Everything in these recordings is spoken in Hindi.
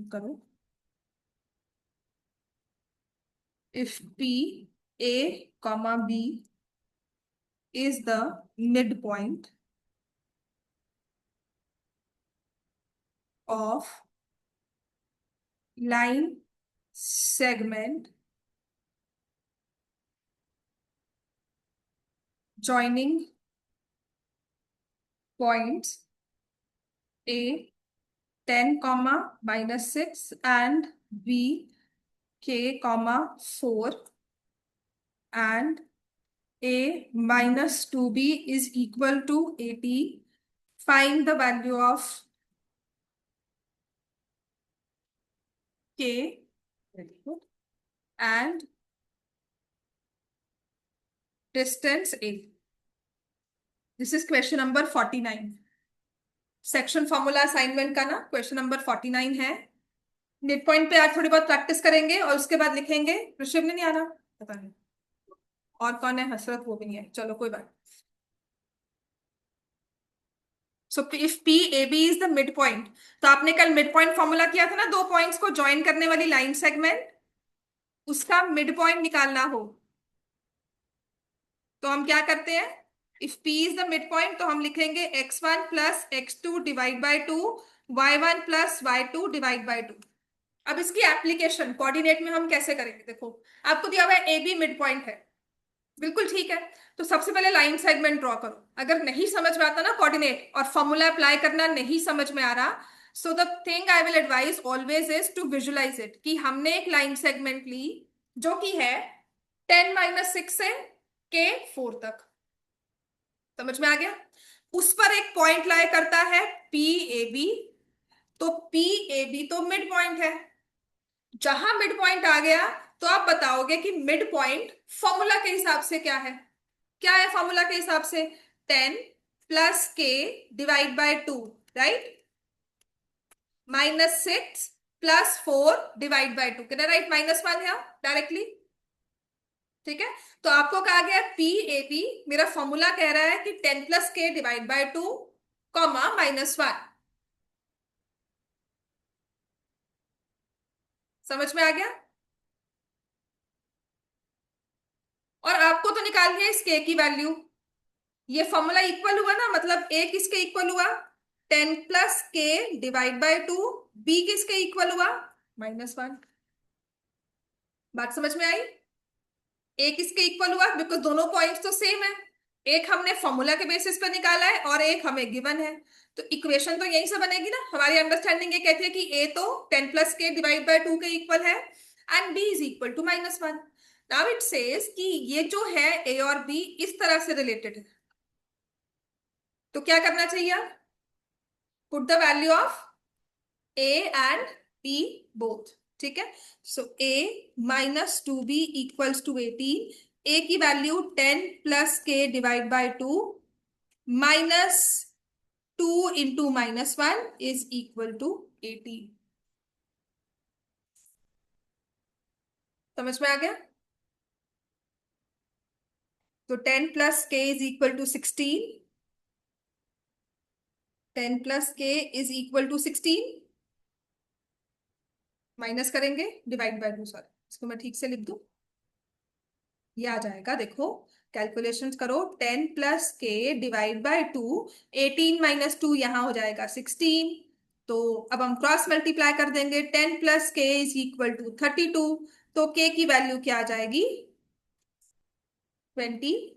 करो। If P A comma B is the midpoint of line segment joining points A 10 comma minus 6 and B k comma 4 and A minus 2B is equal to 80. Find the value of K, very good, and distance A. This is question number 49. Section formula assignment का ना क्वेश्चन नंबर 49 है। मिड पॉइंट पे आज थोड़ी बहुत प्रैक्टिस करेंगे और उसके बाद लिखेंगे। ऋषभ ने नहीं आना, पता नहीं और कौन है, हसरत वो भी नहीं है, चलो कोई बात। So if P A B is the mid point, तो आपने कल मिड पॉइंट फॉर्मूला किया था ना, दो पॉइंट्स को ज्वाइन करने वाली लाइन सेगमेंट, उसका मिड पॉइंट निकालना हो तो हम क्या करते हैं, if P is the mid point तो हम लिखेंगे x1 plus x2 divide by 2, y1 plus y2 divide by 2। अब इसकी एप्लीकेशन कोऑर्डिनेट में हम कैसे करेंगे, देखो आपको दिया हुआ है ए बी मिड पॉइंट है, बिल्कुल ठीक है। तो सबसे पहले लाइन सेगमेंट ड्रॉ करो। अगर नहीं समझ में आता ना कोऑर्डिनेट और फॉर्मूला अप्लाई करना नहीं समझ में आ रहा, so the thing I will advise always is to visualise it, कि हमने एक लाइन सेगमेंट ली जो कि है 10 - 6 से के 4 तक, समझ में आ गया। उस पर एक पॉइंट लाई करता है पी ए बी, तो पी ए बी तो मिड पॉइंट है। जहां मिड पॉइंट आ गया तो आप बताओगे कि मिड पॉइंट फॉर्मूला के हिसाब से क्या है। क्या है फॉर्मूला के हिसाब से, 10 + k divide by 2, right, -6 + 4 divide by 2, कितना राइट, -1 है डायरेक्टली, ठीक है। तो आपको कहा गया पी ए बी, मेरा फॉर्मूला कह रहा है कि 10 + k डिवाइड बाय 2 कॉमा -1, समझ में आ गया। और आपको तो निकालनी है इस k की वैल्यू। ये फॉर्मूला इक्वल हुआ ना, मतलब a किसके इक्वल हुआ, 10 + k डिवाइड बाय 2, b किसके इक्वल हुआ, -1। बात समझ में आई। a किसके इक्वल हुआ, बिकॉज दोनों पॉइंट्स तो सेम है, एक हमने फॉर्मूला के बेसिस पर निकाला है और एक हमें गिवन है, तो इक्वेशन तो यहीं से बनेगी ना। हमारी अंडरस्टैंडिंग ये कहती है कि a तो 10 + k डिवाइड बाय 2 के इक्वल है and b is equal to -1। Now it says कि ये जो है a और b इस तरह से रिलेटेड है, तो क्या करना चाहिए, put the value of a and b both, ठीक है। सो a -2b equals to 18, a की वैल्यू 10 + k divide by 2 -2 into -1 is equal to 18। समझ में आ गया। तो 10 + k is equal to 16, 10 + k is equal to 16, minus करेंगे डिवाइड बाय 2, सॉरी इसको मैं ठीक से लिख दूं, ये आ जाएगा, देखो कैलकुलेशंस करो, 10 + k डिवाइड बाय 2, 18 - 2 यहां हो जाएगा 16। तो अब हम क्रॉस मल्टीप्लाई कर देंगे, 10 + k इज इक्वल टू 32, तो k की वैल्यू क्या आ जाएगी, 22,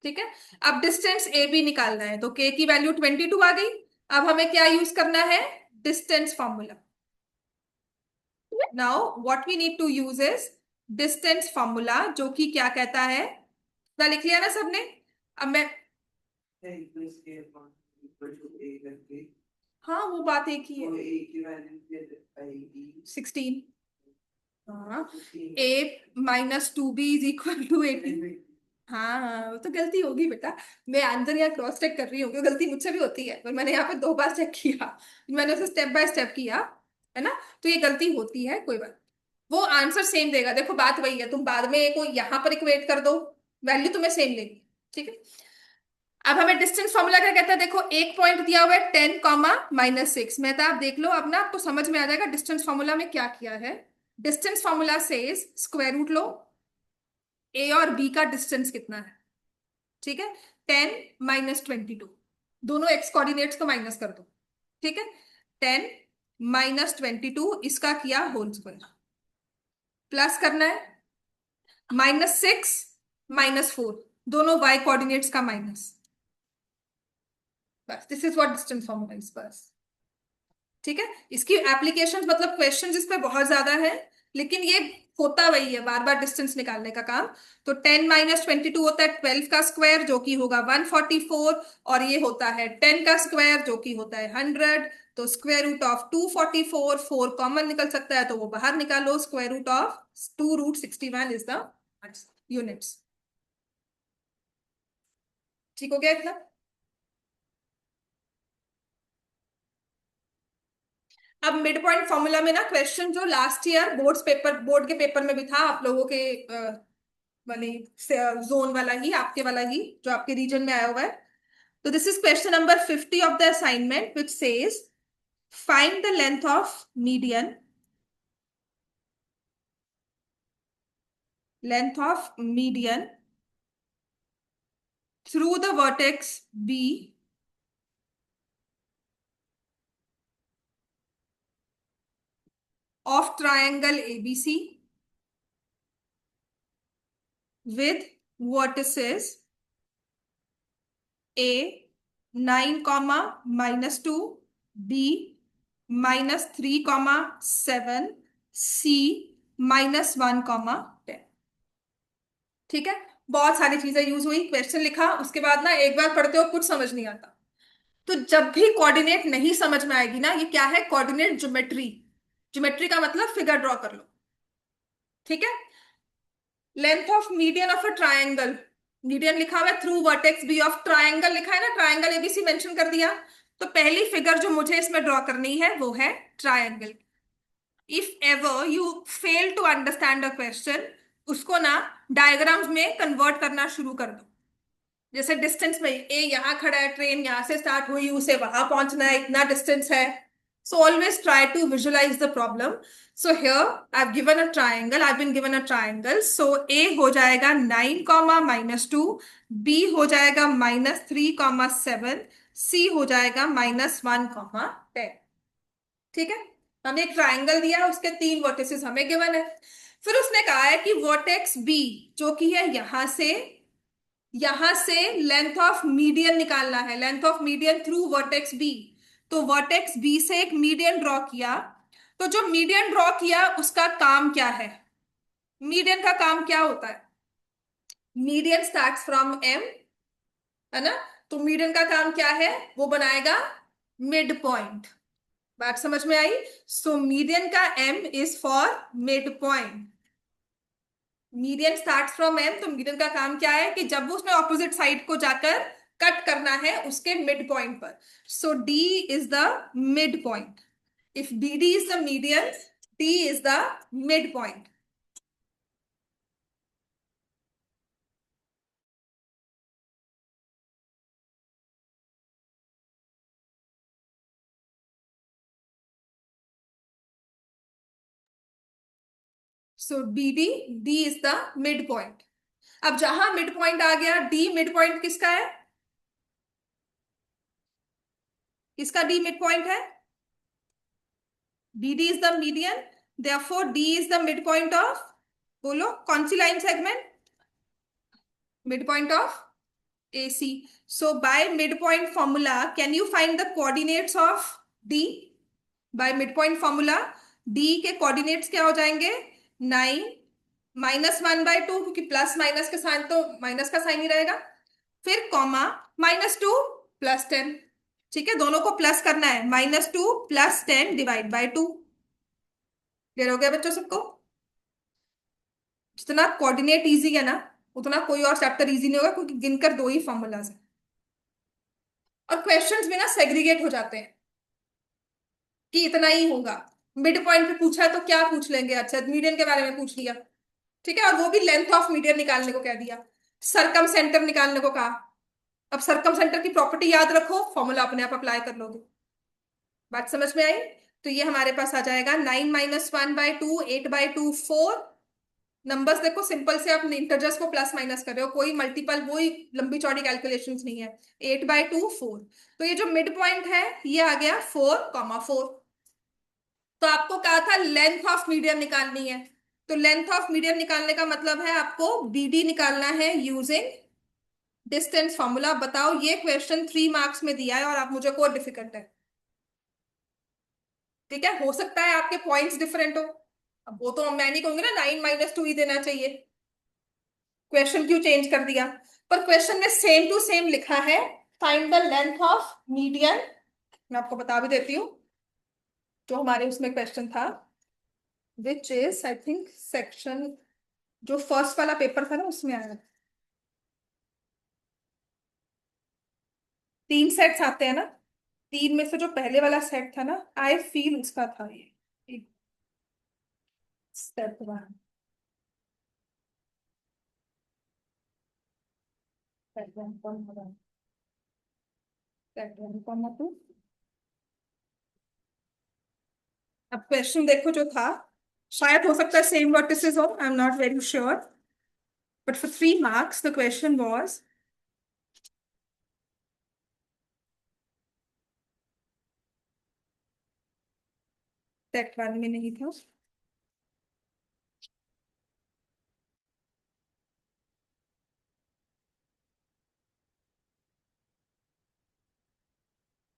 ठीक है। अब डिस्टेंस ए बी निकालना है, तो k की वैल्यू 22 आ गई। अब हमें क्या यूज करना है, distance formula. Now what we need to use is distance formula, जो कि क्या कहता है, क्या लिख लिया ना सबने। अब मैं, हाँ वो बात एक ही है, 16, हाँ, a - 2b is equal to 18। हाँ हाँ, वो तो गलती होगी बेटा, मैं आंसर यहाँ क्रॉस चेक कर रही हूँ, गलती मुझसे भी होती है, पर मैंने यहाँ पे 2 बार चेक किया, मैंने उसे स्टेप बाय स्टेप किया, है ना। तो ये गलती होती है, कोई बात, वो आंसर सेम देगा। देखो बात वही है, तुम बाद में को यहाँ पर इक्वेट कर दो, वैल्यू तुम्हें सेम लेगी, ठीक है। अब हमें डिस्टेंस फॉर्मूला क्या कहता है, देखो एक पॉइंट दिया हुआ है 10, -6 में, तो आप देख लो, अब ना आपको समझ में आ जाएगा डिस्टेंस फॉर्मूला में क्या किया है। डिस्टेंस फॉर्मूला से स्क्वायर रूट लो, ए और बी का डिस्टेंस कितना है, ठीक है, 10 - 22, दोनों एक्स कोऑर्डिनेट्स को माइनस कर दो, ठीक है, 10 - 22 इसका किया होल स्क्वायर, प्लस करना है -6 -4, दोनों वाई कोऑर्डिनेट्स का माइनस, बस this is what distance formula is, बस। ठीक है, इसकी एप्लीकेशंस मतलब क्वेश्चंस इस पे बहुत ज्यादा है, लेकिन ये होता वही है, बार बार डिस्टेंस निकालने का काम। तो 10 - 22 होता है 12 का स्क्वायर, जो कि होगा 144, और ये होता है 10 का स्क्वायर, जो कि होता है 100। तो स्क्वायर रूट ऑफ 244, 4 कॉमन निकल सकता है तो वो बाहर निकालो, square root of 2√61 is the units. ठीक हो गया इतना? अब मिड पॉइंट फॉर्मूला में ना क्वेश्चन जो लास्ट ईयर बोर्ड के पेपर में भी था, आप लोगों के वाली जोन वाला ही, आपके वाला ही, जो आपके रीजन में आया हुआ है। तो this is question number 50 of the assignment, which says find the length of median, through the vertex B of triangle ABC with vertices A 9, -2, B -3, 7, C -1, 10। ठीक है, बहुत सारी चीजें यूज हुई, क्वेश्चन लिखा, उसके बाद ना एक बार पढ़ते हो कुछ समझ नहीं आता। तो जब भी कोऑर्डिनेट नहीं समझ में आएगी ना, ये क्या है, कोऑर्डिनेट ज्योमेट्री, ज्योमेट्री का मतलब फिगर ड्रॉ कर लो, ठीक है। Length of median of a triangle, median लिखा हुआ है, through vertex B of triangle लिखा है ना, ट्रायंगल एबीसी मेंशन कर दिया। तो पहली फिगर जो मुझे इसमें ड्रॉ करनी है वो है triangle. If ever you fail to understand a question, उसको ना डायग्राम्स में कन्वर्ट करना शुरू कर दो। जैसे डिस्टेंस में ए यहाँ खड़ा है, ट्रेन यहाँ से स्टार्ट हुई, उसे वहां पहुंचना है, इतना डिस्टेंस है। So always try to visualise the problem. So here I have given a triangle, I have been given a triangle, so A हो जाएगा 9, -2, बी हो जाएगा -3, 7, सी हो जाएगा -1, 10। ठीक है, हमें एक ट्राइंगल दिया है, उसके 3 वर्टिसेस हमें गिवन है। फिर उसने कहा है कि वर्टेक्स बी, जो कि है यहां से लेंथ ऑफ मीडियन निकालना है, length of median through vertex B. तो वर्टेक्स बी से एक मीडियन ड्रॉ किया, तो जो मीडियन ड्रॉ किया उसका काम क्या है, मीडियन का काम क्या होता है, मीडियन स्टार्ट्स फ्रॉम एम, है ना। तो मीडियन का काम क्या है, वो बनाएगा मिड पॉइंट। बात समझ में आई? सो मीडियन का M is for mid point, median start from M. तो मीडियन का काम क्या है कि जब वो उसने ऑपोजिट साइड को जाकर कट करना है उसके मिड पॉइंट पर। So D is the mid point, if B D is the median, D is the mid point. So B D, D is the mid point. अब जहां मिड पॉइंट आ गया, डी मिड पॉइंट किसका है, किसका डी मिड पॉइंट है, B D is the median, therefore D is the mid point of, बोलो कौन सी line segment, mid point of AC. So by midpoint formula, can you find the coordinates of D? By midpoint formula, D के coordinates क्या हो जाएंगे, 9 -1/2, क्योंकि प्लस माइनस के साइन तो माइनस का साइन ही रहेगा, फिर कॉमा -2 +10। ठीक है, दोनों को प्लस करना है, -2 +10 /2। क्लियर हो गया बच्चों सबको? जितना कोऑर्डिनेट इजी है ना, उतना कोई और चैप्टर इजी नहीं होगा, क्योंकि गिनकर 2 ही फॉर्मूलाज है, और क्वेश्चंस भी ना सेग्रीगेट हो जाते हैं कि इतना ही होगा। मिड पॉइंट पे पूछा है तो क्या पूछ लेंगे, अच्छा मीडियन के बारे में पूछ लिया, ठीक है, और वो भी लेंथ ऑफ मीडियन निकालने को कह दिया, सरकम सेंटर निकालने को कहा। अब सर्कम सेंटर की प्रॉपर्टी याद रखो, फॉर्मूला अपने आप अप्लाई कर लोगे। बात समझ में आई? तो ये हमारे पास आ जाएगा 9 - 1/2, 8/2, 4। नंबर्स देखो सिंपल से, आप इंटरजर्स को प्लस माइनस कर रहे हो, कोई मल्टीपल वही लंबी चौड़ी कैलकुलेशंस नहीं है। 8/2, 4। तो ये जो मिड पॉइंट है ये आ गया 4,4। तो आपको कहा था लेंथ ऑफ मीडियम निकालनी है। तो लेंथ ऑफ मीडियम निकालने का मतलब है आपको बीडी निकालना है यूजिंग डिस्टेंस फॉर्मूला। बताओ, ये क्वेश्चन 3 मार्क्स में दिया है और आप मुझे को डिफिकल्ट है। ठीक है, हो सकता है आपके पॉइंट्स डिफरेंट हो, अब वो तो मैं नहीं कहूंगी ना 9 - 2 ही देना चाहिए। क्वेश्चन क्यों चेंज कर दिया? पर क्वेश्चन में सेम टू सेम लिखा है, find the length of median. मैं आपको बता भी देती हूँ, जो हमारे उसमें क्वेश्चन था, which is I think section, जो फर्स्ट वाला पेपर था ना उसमें आया। 3 सेट्स आते हैं ना, 3 में से जो पहले वाला सेट था ना, आई फील उसका था ये स्टेप 1, स्टेप 1 कौन होगा, स्टेप 1 कौन है तू। अब क्वेश्चन देखो जो था, शायद हो सकता है सेम वर्टिसेस हो, आई am not very sure, but for 3 marks the question was, set 1 में नहीं था,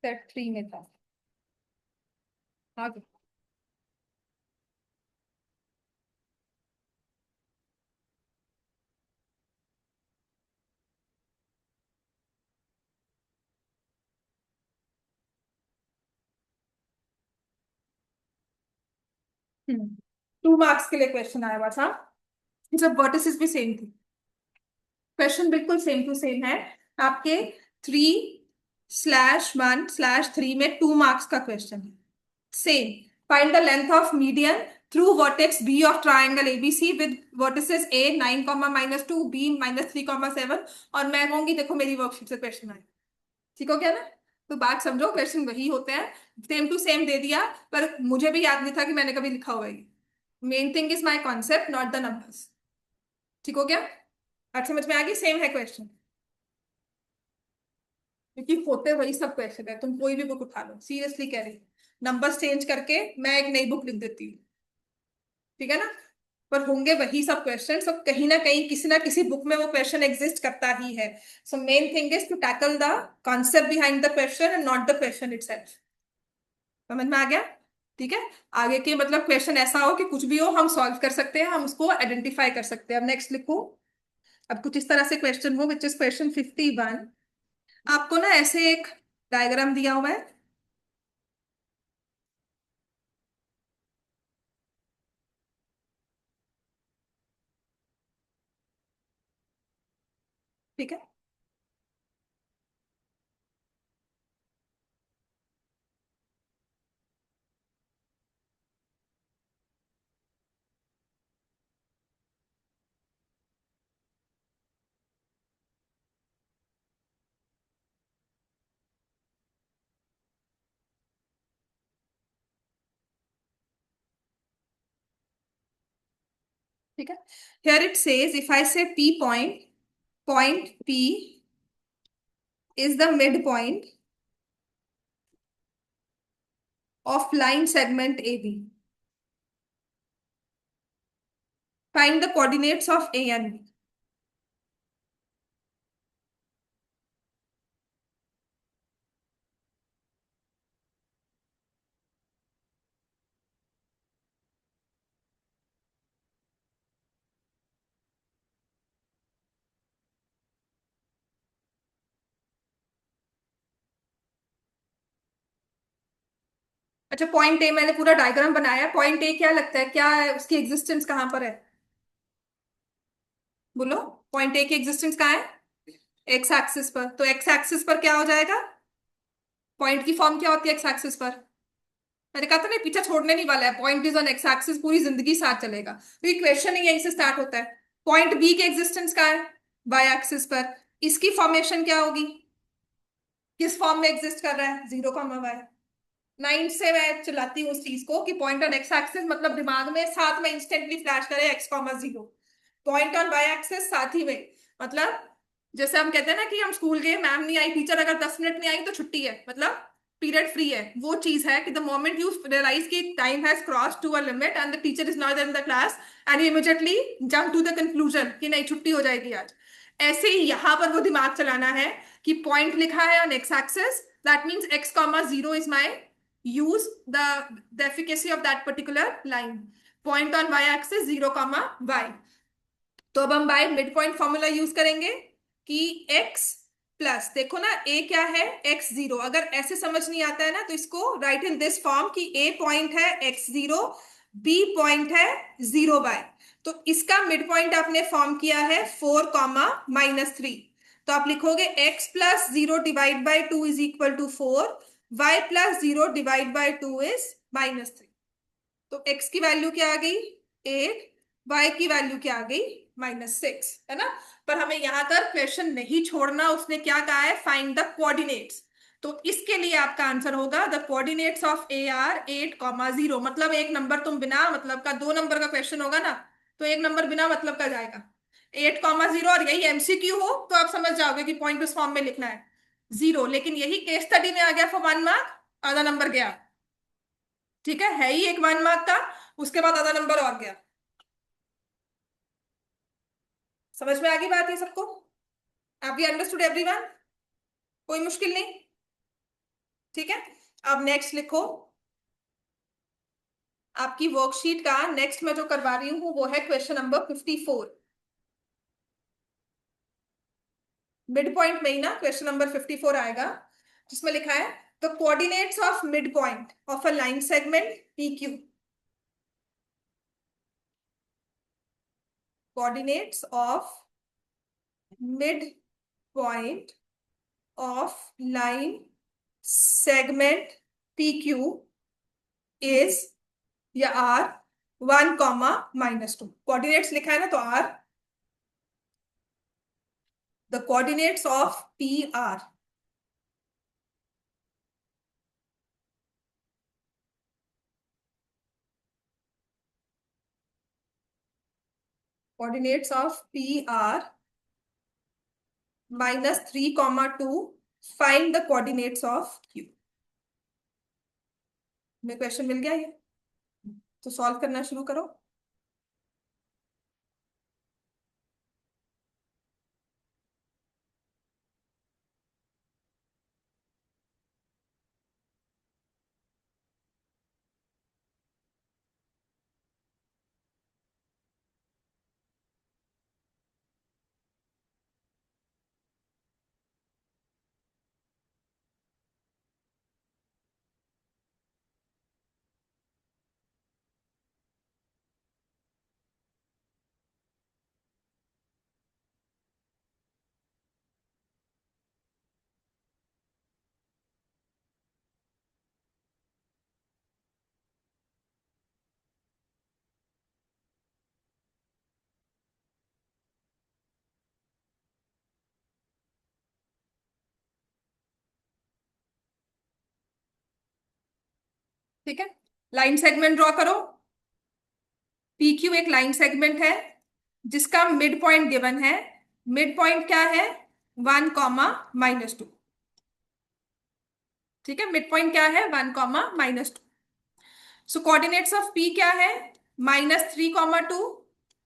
सेट 3 में था। आगे। हम्म 2 मार्क्स के लिए क्वेश्चन आया हुआ था, जब वर्टिसेस भी सेम थी। क्वेश्चन बिल्कुल सेम टू सेम है आपके। 3/1/3 में 2 मार्क्स का क्वेश्चन है, same. Find the length of median through vertex B of triangle ABC with vertices A 9, -2, B -3, 7। और मैं कहूंगी देखो मेरी वर्कशीट से क्वेश्चन आए। ठीक हो गया ना? तो बात समझो, क्वेश्चन वही होते हैं, सेम टू सेम दे दिया, पर मुझे भी याद नहीं था कि मैंने कभी लिखा हुआ है। Main thing is my concept, not the numbers. ठीक हो गया? आज समझ में आ गई, सेम है क्वेश्चन, क्योंकि होते वही सब क्वेश्चन है। तुम कोई भी बुक उठा लो, सीरियसली कह रही हूँ, नंबर्स चेंज करके मैं एक नई बुक लिख देती हूँ। ठीक है ना? पर होंगे वही सब क्वेश्चन, सब कहीं ना कहीं किसी ना किसी बुक में वो क्वेश्चन एग्जिस्ट करता ही है। So main thing is to tackle the concept behind the question and not the question itself. समझ में आ गया? ठीक है। आगे के मतलब क्वेश्चन ऐसा हो कि कुछ भी हो हम सॉल्व कर सकते हैं, हम उसको आइडेंटिफाई कर सकते हैं। अब नेक्स्ट लिखो। अब कुछ इस तरह से क्वेश्चन हो, विच इज क्वेश्चन 51। आपको ना ऐसे एक डायग्राम दिया हुआ है। ठीक है। ठीक है, here it says if I say P point, point P is the midpoint of line segment AB. Find the coordinates of A and B. अच्छा, पॉइंट ए मैंने पूरा डायग्राम बनाया। पॉइंट ए क्या लगता है, क्या है उसकी एग्जिस्टेंस कहाँ पर है? बोलो, पॉइंट ए की एग्जिस्टेंस कहाँ है? एक्स एक्सिस पर। तो एक्स एक्सिस पर क्या हो जाएगा? पॉइंट की फॉर्म क्या होती है एक्स एक्सिस पर? मैंने कहा था ना, पीछा छोड़ने नहीं वाला है, point is on x axis, पूरी जिंदगी साथ चलेगा। तो ये क्वेश्चन ही यहीं से स्टार्ट होता है। पॉइंट बी की एग्जिस्टेंस कहाँ है? वाई एक्सिस पर। इसकी फॉर्मेशन क्या होगी? किस फॉर्म में एग्जिस्ट कर रहा है, 0, y। 9 से मैं चलाती हूँ उस चीज को कि पॉइंट ऑन एक्स एक्सिस मतलब दिमाग में साथ में इंस्टेंटली फ्लैश करे x, 0। Point on y axis साथ ही में, मतलब जैसे हम कहते हैं ना कि हम स्कूल गए, मैम नहीं आई, टीचर अगर 10 मिनट नहीं आई तो छुट्टी है, मतलब पीरियड फ्री है, वो चीज है कि द मोमेंट यू रियलाइज कि time has cross to a limit and the teacher is not there in the class and you immediately jump to the conclusion कि नहीं छुट्टी हो जाएगी आज। ऐसे ही यहां पर वो दिमाग चलाना है कि पॉइंट लिखा है on x axis, that means x, 0 is my use the efficacy of that particular line, point on y axis 0, y। तो अब हम by mid point formula use करेंगे कि x प्लस, देखो ना a क्या है x, 0। अगर ऐसे समझ नहीं आता है ना तो इसको राइट इन दिस फॉर्म कि a पॉइंट है x, 0, b पॉइंट है 0, y। तो इसका मिड पॉइंट आपने फॉर्म किया है 4, -3। तो आप लिखोगे x+0 divide by 2 is equal to 4, y+0 divide by 2 is -3। तो x की वैल्यू क्या आ गई 8, y की वैल्यू क्या आ गई -6, है ना। पर हमें यहां तक क्वेश्चन नहीं छोड़ना, उसने क्या कहा है फाइंड द कोऑर्डिनेट्स। तो इसके लिए आपका आंसर होगा the coordinates of A R 8, 0। मतलब एक नंबर तुम बिना मतलब का, 2 नंबर का क्वेश्चन होगा ना तो एक नंबर बिना मतलब का जाएगा 8, 0। और यही एमसीक्यू हो तो आप समझ जाओगे कि पॉइंट उस फॉर्म में लिखना है 0, लेकिन यही केस स्टडी में आ गया फॉर 1 मार्क, आधा नंबर गया। ठीक है ही एक 1 मार्क का, उसके बाद आधा नंबर और गया। समझ में आ गई बात ये सबको, आप भी अंडरस्टूड एवरीवन, कोई मुश्किल नहीं। ठीक है, अब नेक्स्ट लिखो, आपकी वर्कशीट का नेक्स्ट मैं जो करवा रही हूँ वो है क्वेश्चन नंबर 54। मिड पॉइंट में ही ना क्वेश्चन नंबर 54 आएगा, जिसमें लिखा है the coordinates of mid point of a line segment P Q. Coordinates of mid point of line segment P Q is या आर 1, -2। कोऑर्डिनेट्स लिखा है ना तो R, the coordinates of P R, coordinates of P R -3, 2। Find the coordinates of Q. में क्वेश्चन मिल गया ये, तो सॉल्व करना शुरू करो। ठीक है, लाइन सेगमेंट ड्रॉ करो। पी क्यू एक लाइन सेगमेंट है जिसका मिड पॉइंट गिवन है। मिड पॉइंट क्या है 1, -2। ठीक है, मिड पॉइंट क्या है 1, -2। सो कोऑर्डिनेट्स ऑफ पी क्या है -3, 2।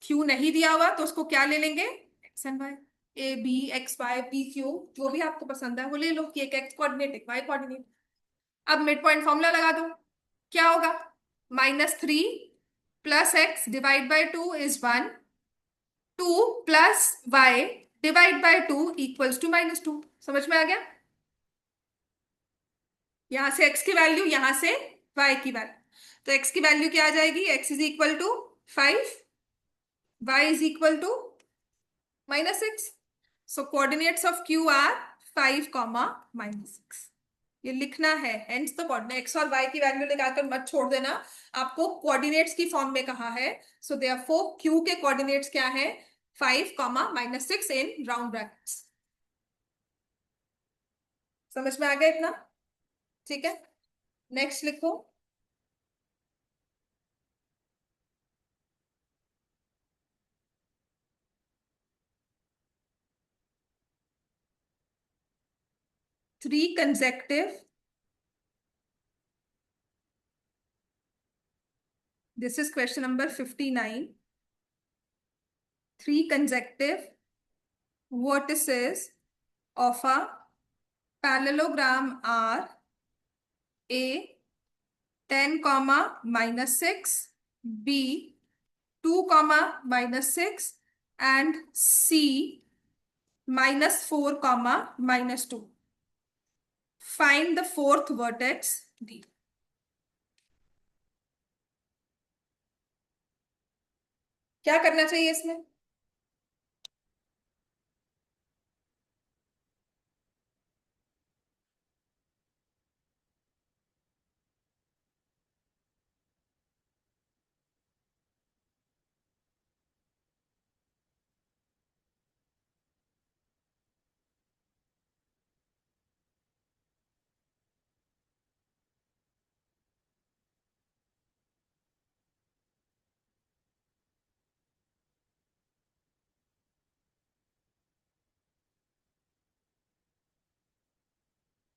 क्यू नहीं दिया हुआ तो उसको क्या ले लेंगे X and Y, A B X Y P Q, जो भी आपको पसंद है वो ले लो कि एक एक्स कोऑर्डिनेट एक वाई कोऑर्डिनेट। अब मिड पॉइंट फॉर्मूला लगा दो, क्या होगा -3 + x divide by 2 is 1, 2 + y divide by 2 = -2। समझ में आ गया, यहां से x की वैल्यू, यहां से y की वैल्यू। तो x की वैल्यू क्या आ जाएगी x is equal to 5, y is equal to -6। So coordinates of q are 5, -6। ये लिखना है, हेंस द कोऑर्डिनेट एक्स और वाई की वैल्यू लगाकर मत छोड़ देना, आपको कोऑर्डिनेट्स की फॉर्म में कहा है। सो देयरफॉर क्यू के कोऑर्डिनेट्स क्या है 5, -6 इन राउंड ब्रैकेट्स। समझ में आ गया इतना? ठीक है, नेक्स्ट लिखो। 3 consecutive, this is question number 59. 3 consecutive vertices of a parallelogram are A 10 comma minus 6, B 2 comma minus 6, and C minus 4 comma minus 2. Find the fourth vertex D. क्या करना चाहिए इसमें?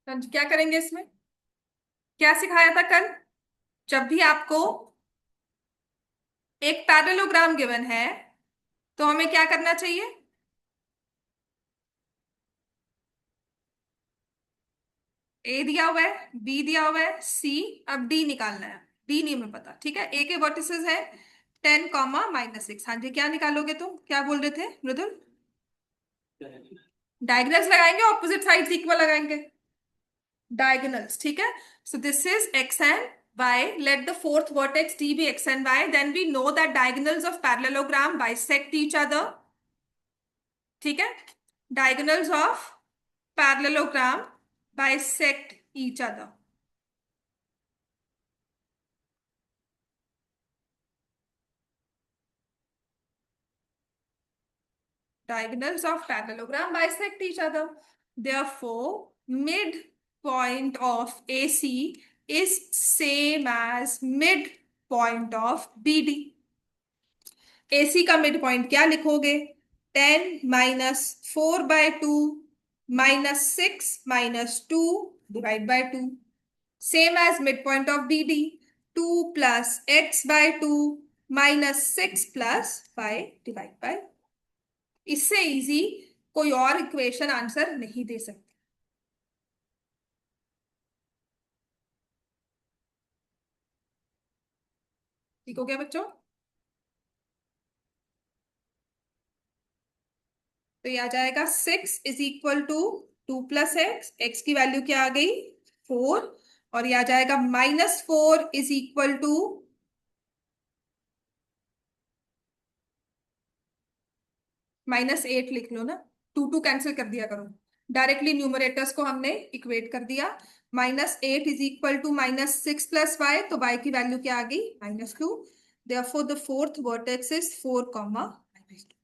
हाँ जी, क्या करेंगे इसमें? क्या सिखाया था कल? जब भी आपको एक पैरेललोग्राम गिवन है तो हमें क्या करना चाहिए? ए दिया हुआ है, बी दिया हुआ है, सी, अब डी निकालना है। डी नहीं हमें पता, ठीक है। ए के वर्टिसेस है 10 कॉमा माइनस 6। हाँ जी, क्या निकालोगे तुम? क्या बोल रहे थे मृदुल? डायगोनल्स लगाएंगे, ऑपोजिट साइड इक्वल लगाएंगे। डायगोनल्स, ठीक है। So this is x and y. Let the fourth vertex d be x and y. Then we know that diagonals of parallelogram bisect each other. ठीक है, diagonals of parallelogram bisect each other. Diagonals of parallelogram bisect each other. Therefore, midpoint of AC is same as midpoint of BD. AC का मिड पॉइंट क्या लिखोगे? 10 - 4/2 -6 - 2 divide by 2, same as mid point of BD। 2 + x/2 -6 + 5 divide by. इससे इजी कोई और इक्वेशन आंसर नहीं दे सकती। ठीक हो गया बच्चों? तो ये आ जाएगा 6 = 2 + x। x की वैल्यू क्या आ गई? 4। और ये आ जाएगा -4 = -8 लिख लो ना, 2 कैंसिल कर दिया करो। डायरेक्टली न्यूमरेटर्स को हमने इक्वेट कर दिया। -8 = -6 + y, तो y की वैल्यू क्या आ गई? -2। Therefore, the fourth vertex is 4 comma -2।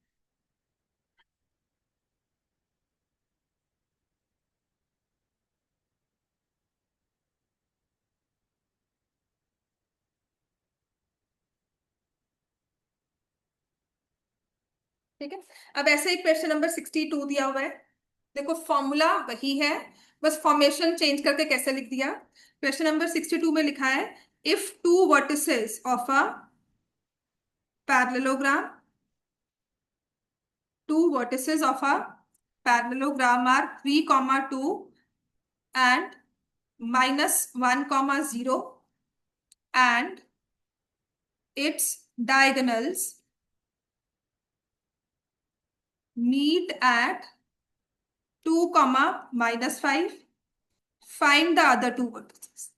ठीक है, अब ऐसे ही क्वेश्चन नंबर 62 दिया हुआ है। देखो फॉर्मूला वही है, बस फॉर्मेशन चेंज करके कैसे लिख दिया। क्वेश्चन नंबर 62 में लिखा है, if two vertices of a parallelogram, two vertices of a parallelogram are 3, 2 and -1, 0, and its diagonals meet at 2, -5. Find the other two vertices.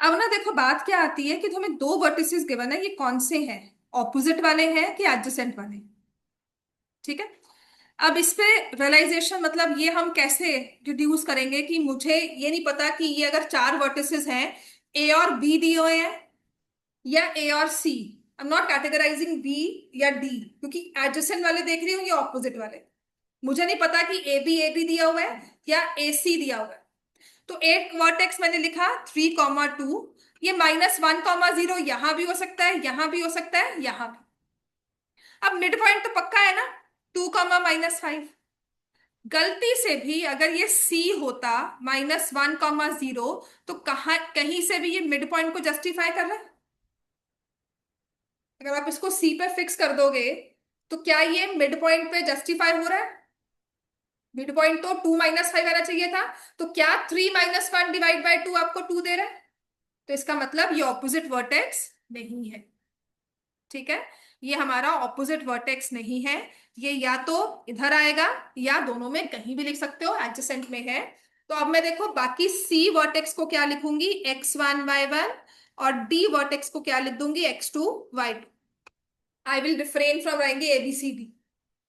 अब ना देखो बात क्या आती है कि तुम्हें दो वर्टिसेस गिवन है, ये कौन से हैं? ऑपोजिट वाले हैं कि एडजेसेंट वाले? ठीक है। अब इस पे रियलाइजेशन मतलब ये हम कैसे डिड्यूस करेंगे कि मुझे ये नहीं पता कि ये अगर चार वर्टिसेस हैं, ए और बी दिए हुए हैं या ए और C. I am not categorising B या डी, क्योंकि एडजेसेंट वाले देख रही हूँ या ऑपोजिट वाले। मुझे नहीं पता कि ए बी दिया हुआ है या ए सी दिया हुआ है। तो एट वर्टेक्स मैंने लिखा 3,2। ये -1,0 यहां भी हो सकता है, यहां भी हो सकता है, यहां भी। अब मिड पॉइंट तो पक्का है ना, 2,-5। गलती से भी अगर ये सी होता -1,0, तो कहा कहीं से भी ये मिड पॉइंट को जस्टिफाई कर रहा है? अगर आप इसको सी पे फिक्स कर दोगे तो क्या ये मिड पॉइंट पे जस्टिफाई हो रहा है? मिड पॉइंट तो 2-5 आना चाहिए था। तो क्या 3-1 डिवाइड बाय 2 आपको 2 दे रहा है? तो इसका मतलब ये ऑपोजिट वर्टेक्स नहीं है। ठीक है, ये हमारा ऑपोजिट वर्टेक्स नहीं है। ये या तो इधर आएगा या दोनों में कहीं भी लिख सकते हो, एडजेसेंट में है। तो अब मैं देखो बाकी सी वर्टेक्स को क्या लिखूंगी, x1 y1। और डी वर्टेक्स को क्या लिख दूंगी, x2 y2। I will refrain from writing A B C D.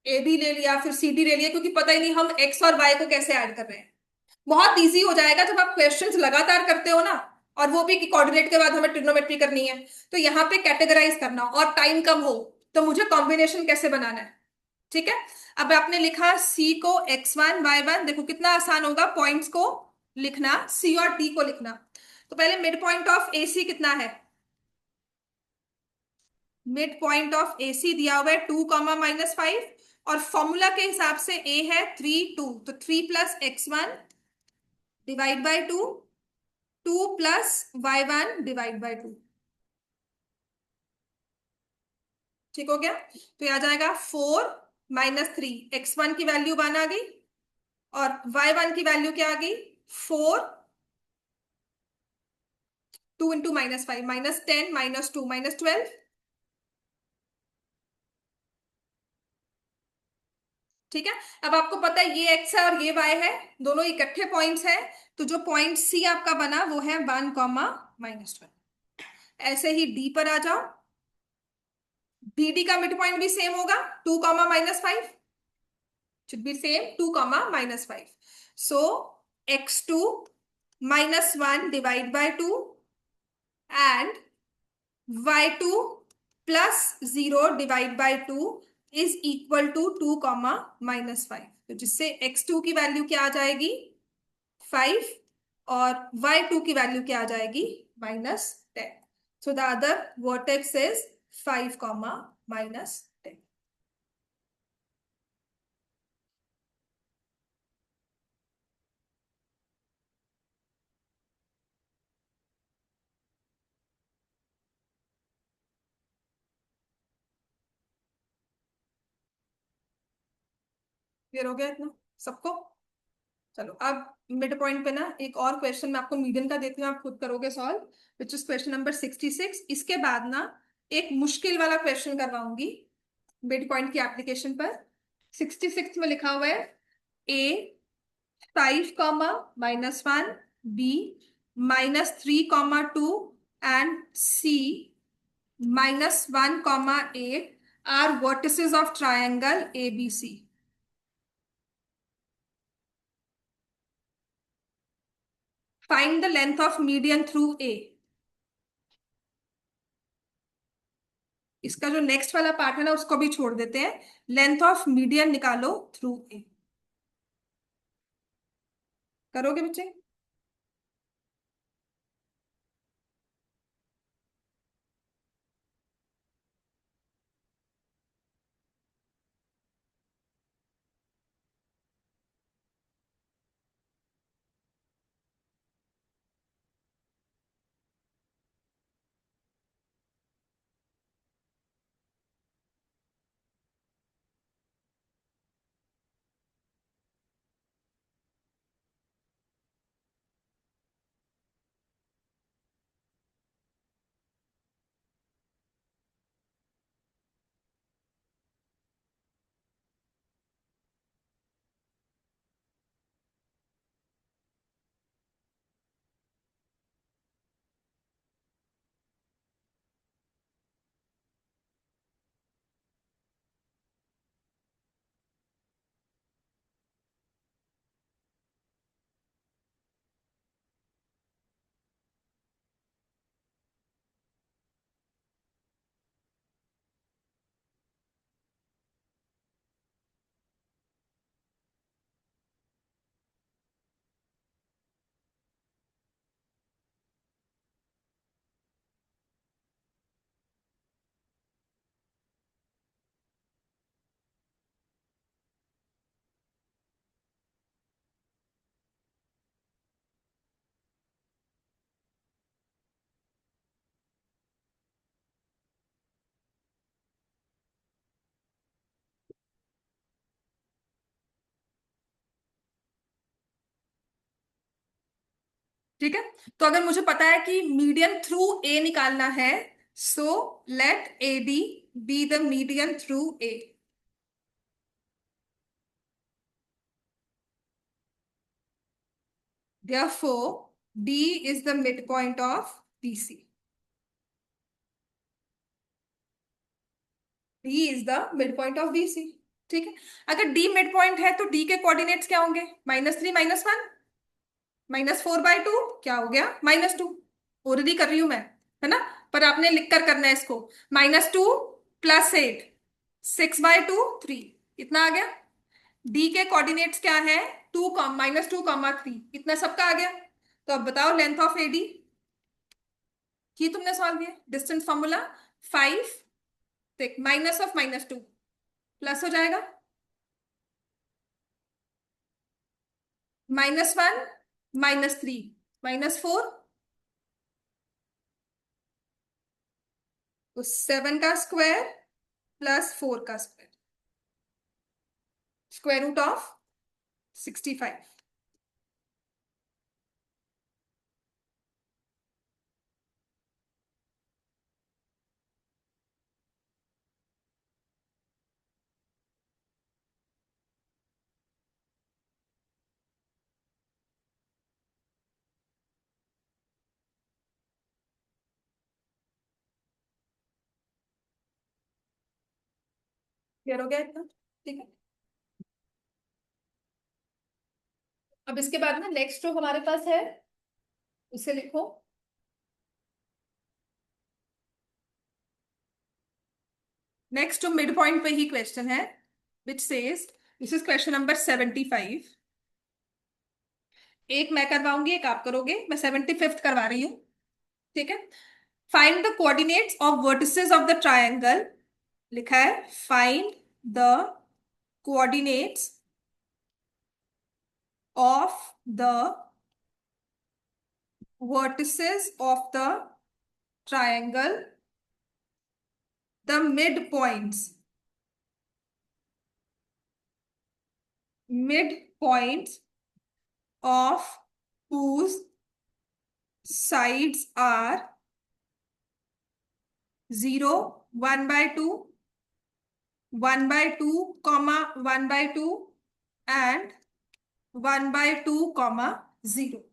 A B ले लिया फिर सी डी ले लिया, क्योंकि पता ही नहीं हम एक्स और वाई को कैसे ऐड कर रहे हैं। बहुत इजी हो जाएगा जब आप क्वेश्चंस लगातार करते हो ना, और वो भी कि कोऑर्डिनेट के बाद हमें ट्रिग्नोमेट्री करनी है। तो यहाँ पे कैटेगराइज करना और टाइम कम हो, तो मुझे कॉम्बिनेशन कैसे बनाना है। ठीक है। अब आपने लिखा सी को x1 y1, देखो कितना आसान होगा पॉइंट्स को लिखना, सी और डी को लिखना। तो पहले मिड पॉइंट ऑफ ए सी कितना है? मिड पॉइंट ऑफ ए सी दिया हुआ है 2,-5। और फॉर्मूला के हिसाब से ए है 3 2, तो 3 + x1 divide by 2, 2 + y1 divide by 2। ठीक हो गया? तो ये आ जाएगा 4 - 3। x1 की वैल्यू 1 आ गई और y1 की वैल्यू क्या आ गई, 4। 2 × -5 -10 -2 -12। ठीक है। अब आपको पता है ये x है और ये y है, दोनों इकट्ठे पॉइंट्स हैं। तो जो पॉइंट सी आपका बना वो है 1, -1। ऐसे ही डी पर आ जाओ। डी का मिड पॉइंट भी सेम होगा, 2, -5। should be same, 2, -5। so x2 - 1 divide by 2 and y2 + 0 divide by 2 is equal to 2, -5। तो जिससे x2 की वैल्यू क्या आ जाएगी, 5। और y2 की वैल्यू क्या आ जाएगी, -10। So the other vertex is 5, -10। Clear हो गया इतना सबको? चलो अब मिड पॉइंट पे ना एक और क्वेश्चन मैं आपको मीडियन का देती हूँ, आप खुद करोगे solve, which is question number 66। इसके बाद ना एक मुश्किल वाला क्वेश्चन करवाऊंगी मिड पॉइंट की एप्लीकेशन पर। 66 में लिखा हुआ है A 5, -1, B -3, 2 and C -1, 8 are vertices of triangle ABC। Find the length of median through A. इसका जो नेक्स्ट वाला पार्ट है ना उसको भी छोड़ देते हैं। लेंथ ऑफ मीडियन निकालो थ्रू ए। करोगे बच्चे? ठीक है। तो अगर मुझे पता है कि मीडियन थ्रू ए निकालना है, so let A D be the median through A. Therefore, D is the midpoint of BC. D is the midpoint of BC. ठीक है। अगर D मिड पॉइंट है तो D के कोऑर्डिनेट्स क्या होंगे? -3 -1 -4/2 क्या हो गया? -2। ऑलरेडी कर रही हूं मैं, है ना? पर आपने लिख कर करना है इसको। -2 + 8 6/2 3 इतना आ गया। D के कोऑर्डिनेट्स क्या है? -2, 3 इतना सबका आ गया। तो अब बताओ लेंथ ऑफ AD की तुमने सॉल्व किया। डिस्टेंस फॉर्मूला 5, देख -(-2) प्लस हो जाएगा -1 -3 -4, तो 7 का स्क्वायर प्लस 4 का square, square root of 65। Clear हो गया इतना? ठीक है। अब इसके बाद ना नेक्स्ट जो हमारे पास है उसे लिखो। नेक्स्ट जो मिड पॉइंट पे ही क्वेश्चन है, which says, this is question number 75। एक मैं करवाऊंगी, एक आप करोगे। मैं 75th करवा रही हूँ। ठीक है। Find the coordinates of vertices of the triangle. लिखा है find the coordinates of the vertices of the triangle, the midpoints of whose sides are 0, 1/2, 1/2, 1/2 and 1/2, 0।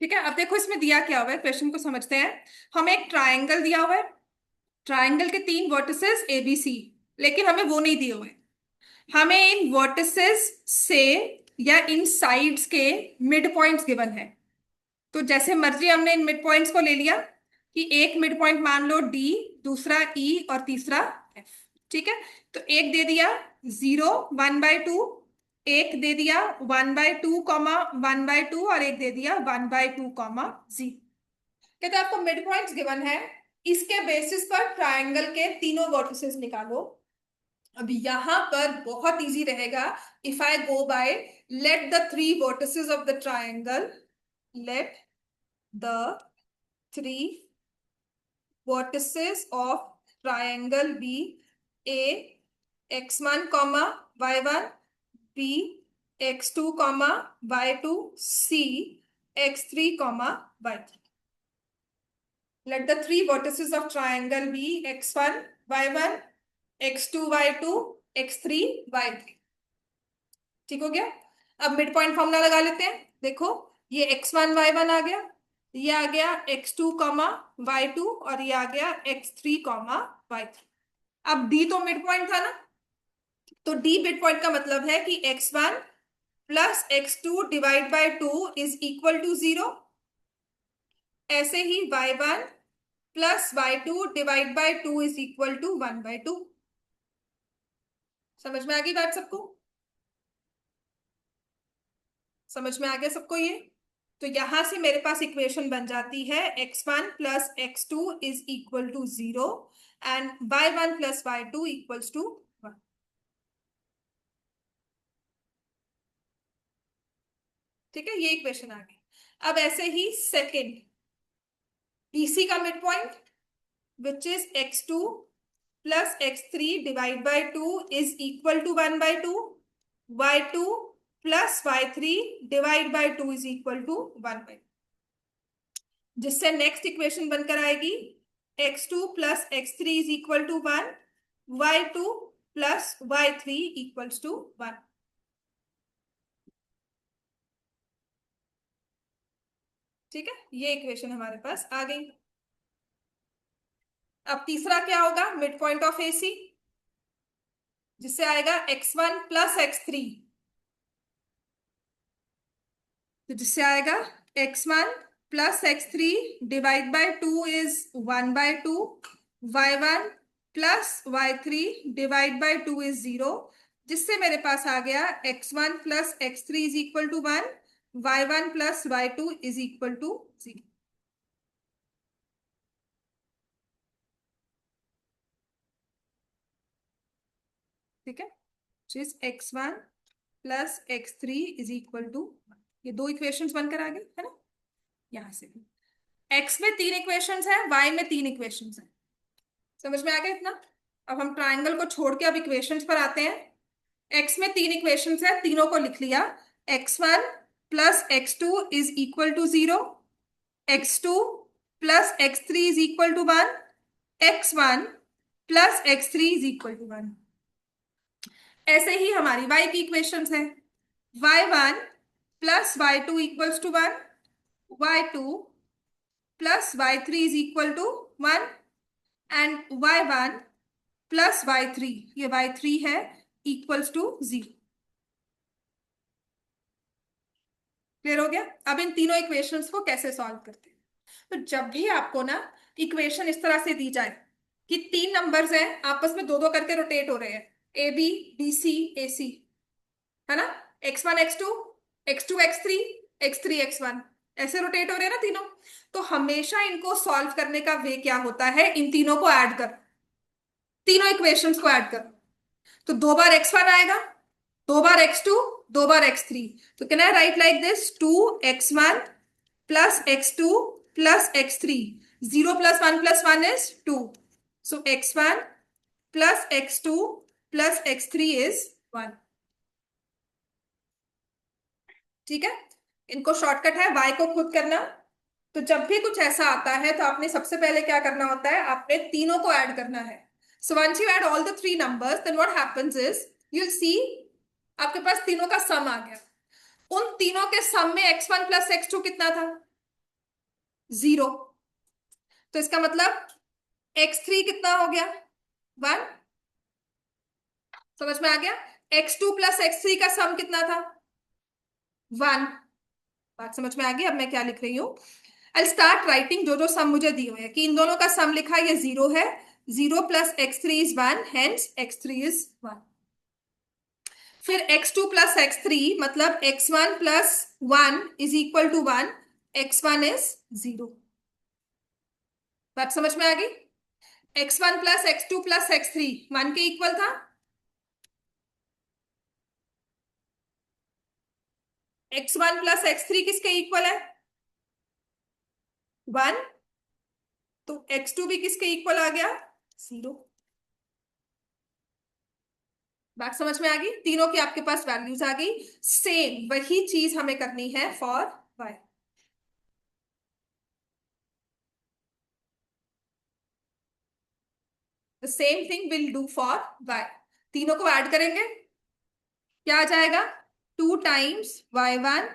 ठीक है। अब देखो इसमें दिया क्या हुआ है, क्वेश्चन को समझते हैं। हमें एक ट्रायंगल दिया हुआ है, ट्रायंगल के 3 वर्टिसेस ABC, लेकिन हमें वो नहीं दिए हुए। हमें इन वर्टिसेस से या इन साइड्स के मिड पॉइंट्स गिवन है। तो जैसे मर्जी हमने इन मिड पॉइंट्स को ले लिया कि एक मिड पॉइंट मान लो D, दूसरा E और तीसरा F। ठीक है। तो एक दे दिया 0, 1/2, एक दे दिया 1/2, 1/2 और एक दे दिया 1/2, 0। कहते हैं आपको मिड पॉइंट्स गिवन है, इसके बेसिस पर ट्रायंगल के तीनों वर्टिसेस निकालो। अब यहां पर बहुत इजी रहेगा। If I go by let the 3 vertices of the triangle, let the 3 vertices of triangle be A x1, y1, B x2, y2, C x3, y3। Let the 3 vertices of triangle be x1, y1, x2, y2, x3, y3। ठीक हो गया। अब मिड पॉइंट फॉर्मूला लगा लेते हैं। देखो ये x1, y1 आ गया, ये आ गया x2 कॉमा y2 और ये आ गया x3 कॉमा y3। अब d तो मिड पॉइंट था ना, तो d मिड पॉइंट का मतलब है कि x1 plus x2 divide by 2 is equal to 0। ऐसे ही y1 plus y2 divide by 2 is equal to 1/2। समझ में आ गई बात सबको? समझ में आ गया सबको ये? तो यहां से मेरे पास इक्वेशन बन जाती है x1 plus x2 is equal to 0 and y1 plus y2 equals to 1। ठीक है, ये इक्वेशन आ गई। अब ऐसे ही सेकेंड, BC का mid point which is x2 plus x3 divide by 2 is equal to 1/2। y2 plus y3 divide by 2 is equal to 1/2, जिससे नेक्स्ट इक्वेशन बनकर आएगी x2 plus x3 is equal to 1, y2 plus y3 equals to 1। ठीक है, ये इक्वेशन हमारे पास आ गई। अब तीसरा क्या होगा, मिड पॉइंट ऑफ AC, जिससे आएगा x1 प्लस x3, तो जिससे आएगा x1 plus x3 divide by 2 is 1/2, y1 plus y3 divide by 2 is 0, जिससे मेरे पास आ गया x1 plus x3 is equal to 1, y1 plus y2 is equal to 0। ठीक है, जिस x1 plus x3 is equal to, ये दो इक्वेशंस बनकर आ गए है ना। यहां से भी x में 3 इक्वेशंस है, y में 3 इक्वेशंस है। समझ में आ गया इतना? अब हम ट्राइंगल को छोड़ के अब इक्वेशंस पर आते हैं। x में 3 इक्वेशंस है, तीनों को लिख लिया। x1 plus x2 is equal to 0, x2 plus x3 is equal to 1, x1 plus x3 is equal to 1। ऐसे ही हमारी y की इक्वेशंस है, y1 plus y2 equals to 1, y2 plus y3 is equal to 1 and y1 plus y3, ये y3 है, इक्वल्स टू 0। क्लियर हो गया? अब इन तीनों इक्वेशंस को कैसे सॉल्व करते हैं? तो जब भी आपको ना इक्वेशन इस तरह से दी जाए कि 3 नंबर्स हैं, आपस में दो दो करके रोटेट हो रहे हैं, ए बी, बी सी, ए सी, है ना, x1 x2, x2 x3, x3 x1, ऐसे रोटेट हो रहे हैं ना तीनों। तो हमेशा इनको सॉल्व करने का वे क्या होता है, इन तीनों को ऐड कर, तीनों इक्वेशंस को ऐड कर। तो 2 बार x1 आएगा, 2 बार x2, 2 बार x3। तो can I right like this, 2x1 plus x2 plus x3, 0 plus 1 plus 1 is 2, so x1 plus x2 plus x3 is 1। ठीक है, इनको शॉर्टकट है y को खुद करना। तो जब भी कुछ ऐसा आता है तो आपने सबसे पहले क्या करना होता है, आपने तीनों को ऐड करना है। So once you add all the 3 numbers, then what happens is you will see आपके पास तीनों का सम आ गया। उन तीनों के सम में x1 प्लस x2 कितना था, 0। तो इसका मतलब x3 कितना हो गया, 1। समझ में आ गया? x2 प्लस x3 का सम कितना था, 1। बात समझ में आ गई? अब मैं क्या लिख रही हूँ, आई स्टार्ट राइटिंग जो जो सम मुझे दिए हुए हैं, कि इन दोनों का सम लिखा है, ये 0 है, 0 plus x3 is 1, hence x3 is 1। फिर x2 प्लस x3 मतलब x1 plus 1 is equal to 1, x1 is 0। बात समझ में आ गई? x1 plus x2 plus x3 1 के इक्वल था, x1 प्लस x3 किसके इक्वल है, 1। तो x2 भी किसके इक्वल आ गया, 0। बात समझ में आ गई? तीनों की आपके पास वैल्यूज आ गई। सेम वही चीज हमें करनी है for y। The same thing will do for y। तीनों को ऐड करेंगे, क्या आ जाएगा, 2 times y1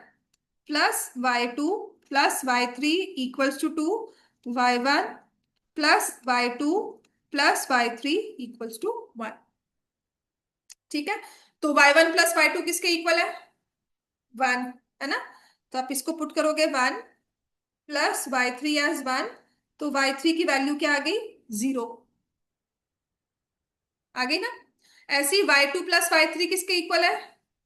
plus y2 plus y3 equals to 2, y1 plus y2 plus y3 equals to 1। ठीक है, तो y1 प्लस y2 किसके इक्वल है? 1, है ना? तो आप इसको पुट करोगे 1 प्लस y3 एज 1, तो y3 की वैल्यू क्या आ गई? 0 आ गई ना? ऐसे ही y2 प्लस y3 किसके इक्वल है?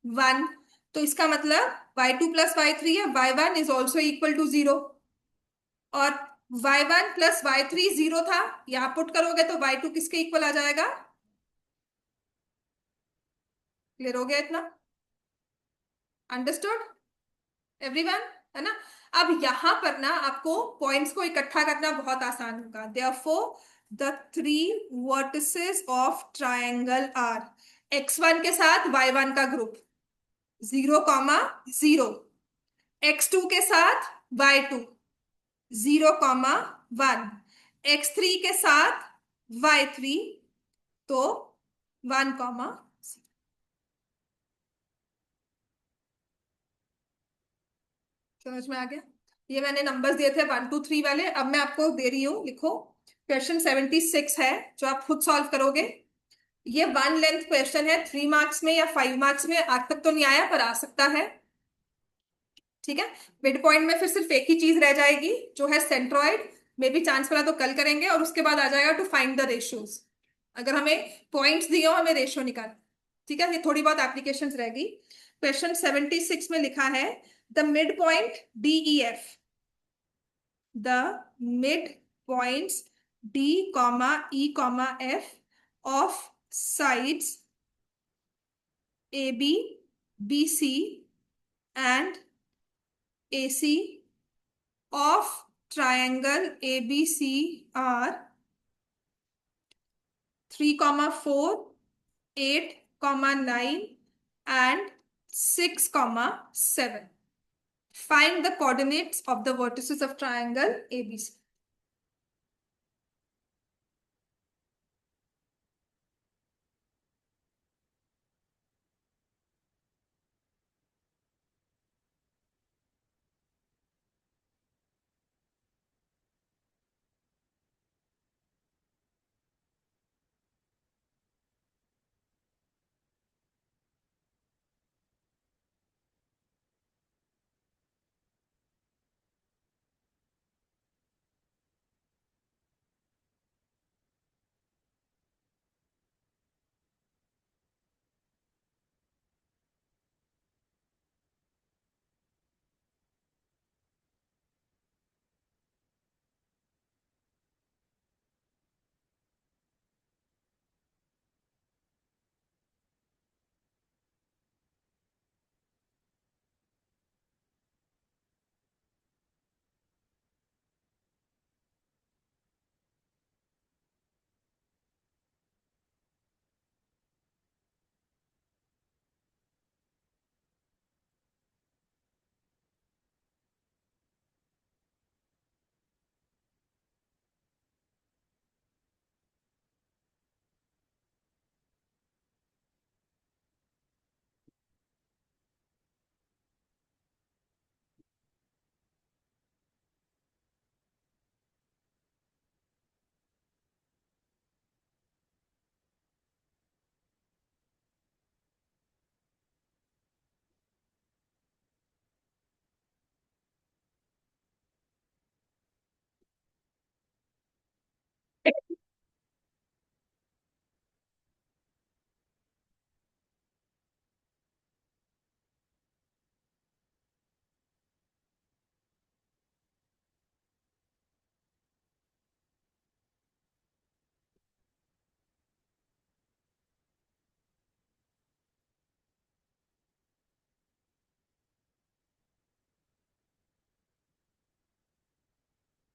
1, तो इसका मतलब y2 प्लस y3 है, y1 is also equal to 0। और y1 प्लस y3 0 था, यहां पुट करोगे तो y2 किसके इक्वल आ जाएगा? क्लियर हो गया इतना? अंडरस्टूड एवरीवन, है ना? अब यहां पर ना आपको पॉइंट्स को इकट्ठा करना बहुत आसान होगा। Therefore the three vertices of triangle are x1 के साथ y1 का ग्रुप 0, 0, x2 के साथ y2 0, 1, x3 के साथ y3 तो 1, समझ में आ गया? ये मैंने नंबर्स दिए थे 1, 2, 3 वाले, अब मैं आपको दे रही हूँ, लिखो। क्वेश्चन 76 है जो आप खुद सॉल्व करोगे। ये 1 लेंथ क्वेश्चन है, 3 मार्क्स में या 5 मार्क्स में आज तक तो नहीं आया पर आ सकता है। ठीक है, मिड पॉइंट में फिर सिर्फ एक ही चीज रह जाएगी जो है सेंट्रॉइड। मे बी चांस वाला तो कल करेंगे, और उसके बाद आ जाएगा टू फाइंड द रेशियोज। अगर हमें पॉइंट्स दिए हो, हमें रेशियो निकाल। ठीक है, ये थोड़ी बहुत एप्लीकेशन रहेगी। क्वेश्चन 76 में लिखा है the mid point DEF, the midpoints D, E, F of sides AB, BC and AC of triangle ABC are 3, 4, 8, 9 and 6, 7. Find the coordinates of the vertices of triangle ABC.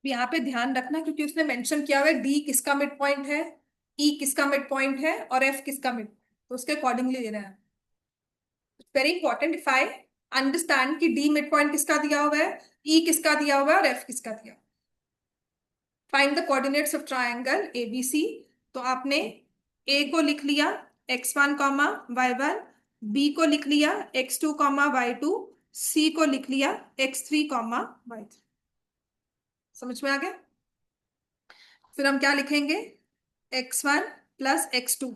यहाँ पे ध्यान रखना क्योंकि उसने मेंशन किया हुआ है डी किसका मिड पॉइंट है, ई किसका मिड पॉइंट है और एफ किसका मिड, तो उसके अकॉर्डिंगली लेना है। Very important, if I understand कि डी मिड पॉइंट किसका दिया हुआ है, ई किसका दिया हुआ है और एफ किसका दिया। Find the coordinates of triangle ABC, तो आपने ए को लिख लिया x1, y1, बी को लिख लिया x2, y2, सी को लिख लिया x3 कॉमा y3। समझ में आ गया? फिर हम क्या लिखेंगे, x1 plus x2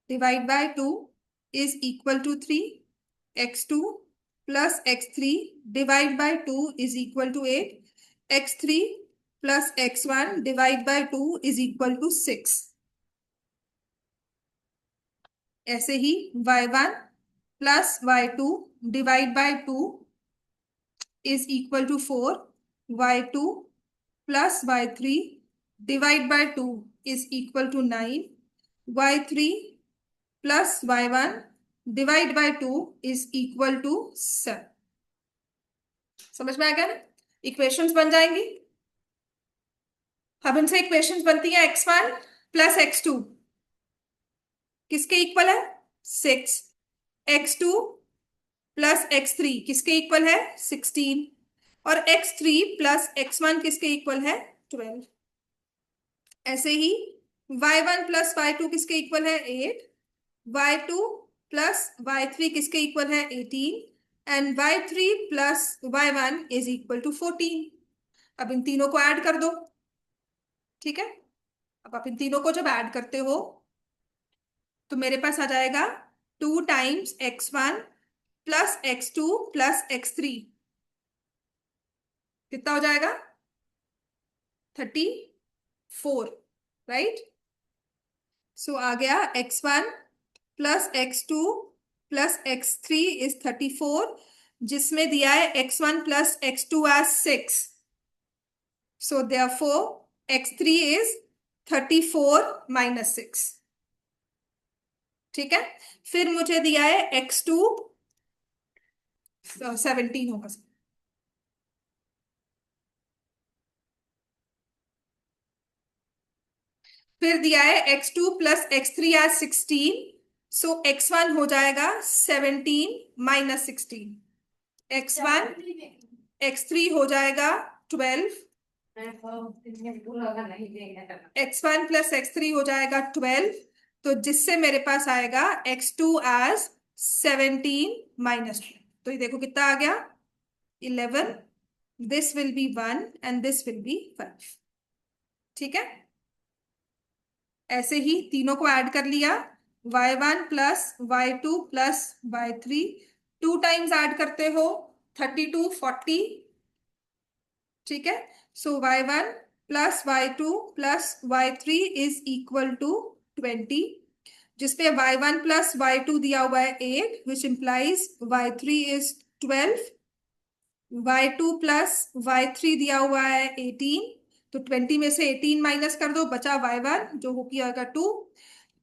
divide by 2 is equal to 3, x2 plus x3 divide by 2 is equal to 8, x3 plus x1 divide by 2 is equal to 6। ऐसे ही y1 plus y2 divide by 2 is equal to 4, y2 plus y3 divide by 2 is equal to 9, y3 plus y1 divide by 2 is equal to 7। समझ में आ गया ना? इक्वेशंस बन जाएंगी। अब इनसे इक्वेशंस बनती है x1 प्लस x2 किसके इक्वल है, 6, x2 प्लस x3 किसके इक्वल है, 16, और x3 प्लस x1 किसके इक्वल है, 12। ऐसे ही y1 प्लस y2 किसके इक्वल है, 8, y2 प्लस y3 किसके इक्वल है, 18, and y3 plus y1 is equal to 14। अब इन तीनों को ऐड कर दो। ठीक है, अब आप इन तीनों को जब ऐड करते हो तो मेरे पास आ जाएगा 2 times x1 plus x2 plus x3, कितना हो जाएगा, 34, राइट। सो आ गया x1 plus x2 plus x3 is 34, जिसमें दिया है x1 plus x2 as 6। So therefore x3 is 34 minus 6। ठीक है, फिर मुझे दिया है x2 17 होगा, फिर दिया है x2 प्लस x3 एज 16। सो x1 हो जाएगा 17 माइनस 16, x1 x3 हो जाएगा 12, x1 प्लस x3 हो जाएगा 12, तो जिससे मेरे पास आएगा x2 एज 17 माइनस 12। तो ये देखो कितना आ गया, 11, this will be 1 and this will be 5। ठीक है, ऐसे ही तीनों को ऐड कर लिया, y1 plus y2 plus y3, 2 times add करते हो 32 40। ठीक है, so y1 plus y2 plus y3 is equal to 20, जिसपे y1 प्लस y2 दिया हुआ है 8, which implies y3 is 12, y2 plus y3 दिया हुआ है 18, तो 20 में से 18 माइनस कर दो, बचा y1 जो हो जाएगा 2,